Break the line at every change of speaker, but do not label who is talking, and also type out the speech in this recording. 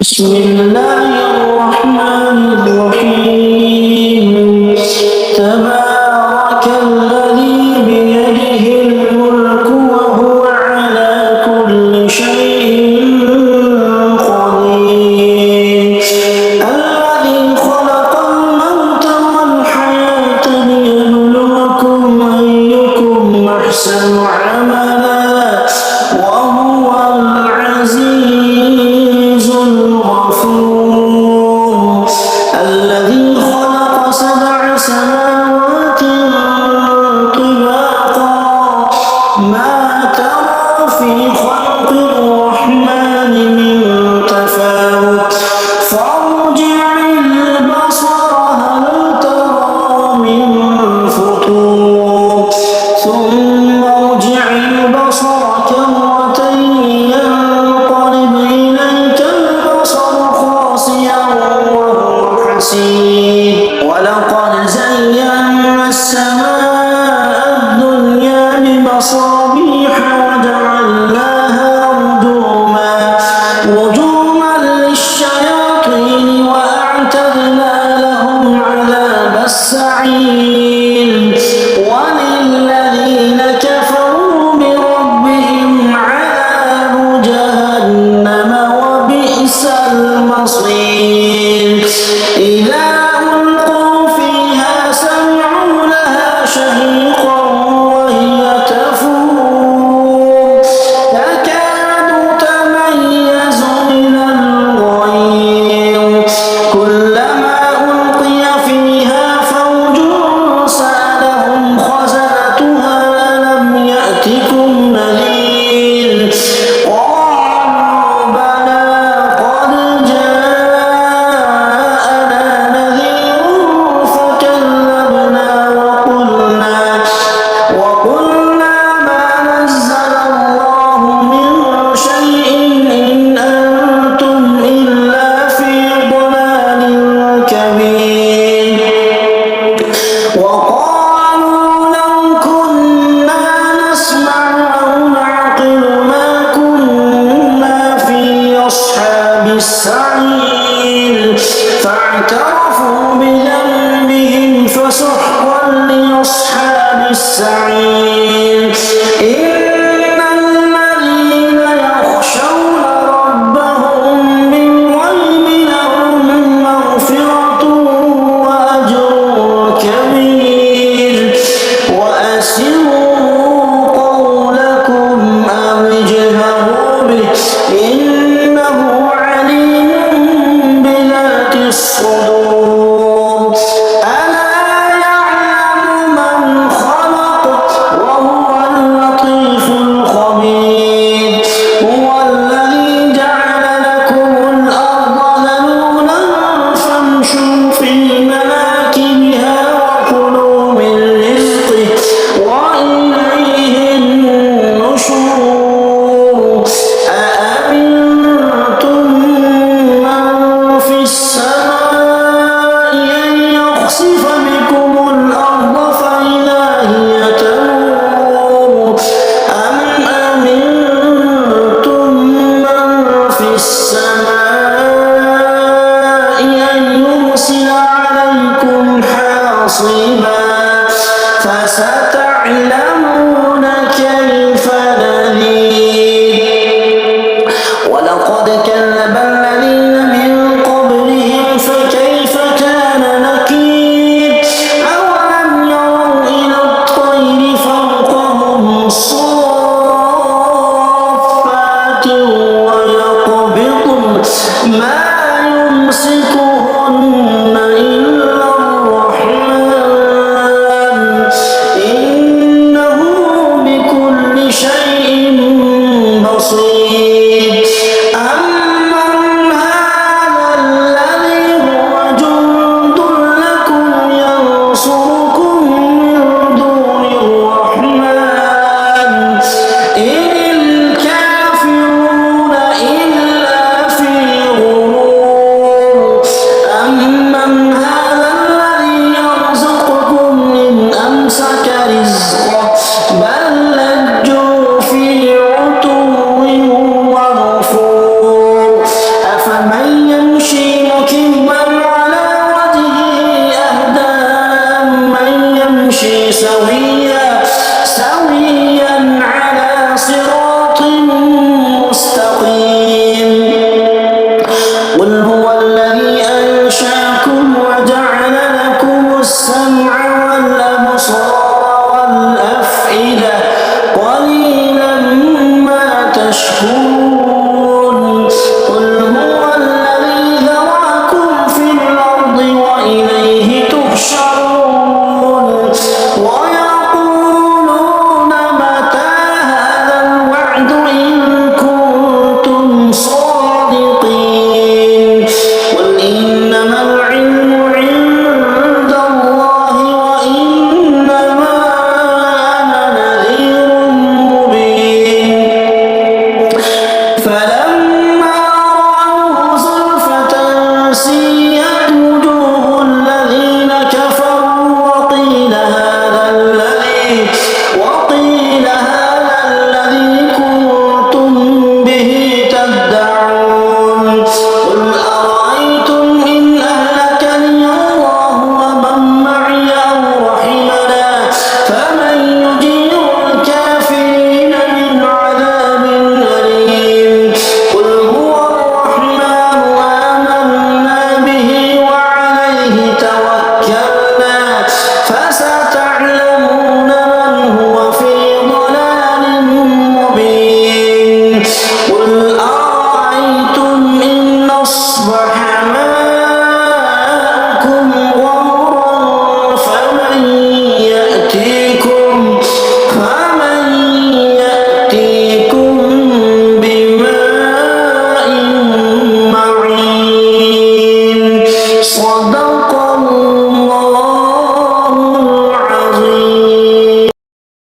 بسم الله الرحمن الرحيم تبارك الذي بيده الملك وهو على كل شيء قدير الذي خلق الموت والحياة ليبلوكم أيكم أحسن عملا وهو العزيز الغفور الذي خلق سبع سماوات طباقا ما ترى في خلق الرحمن من تفاوت فارجع البصر هل ترى من فطور ثم ارجع البصر كرتين ينقلب إليك البصر خاسئا وهو حسير ولقد زينا السماء الدنيا بمصابيح وجعلناها رجوما للشياطين وأعتدنا لهم عذاب السعير وللذين كفروا بربهم عذاب جهنم وبئس المصير إذا ألقوا فيها سمعوا لها شهيقا وهي تفور تكاد تميز من الغيظ كلما ألقي فيها فوج سألهم خزنتها ألم يأتكم نذير قالوا بلى قد جاءنا نذير فكذبنا وقلنا ما نزل الله من شيء إن أنتم إلا في ضلال كبير وقالوا لو كنا نسمع أو نعقل ما كنا في أصحاب السعير فاعترفوا بذنبهم فسحقا لأصحاب السعير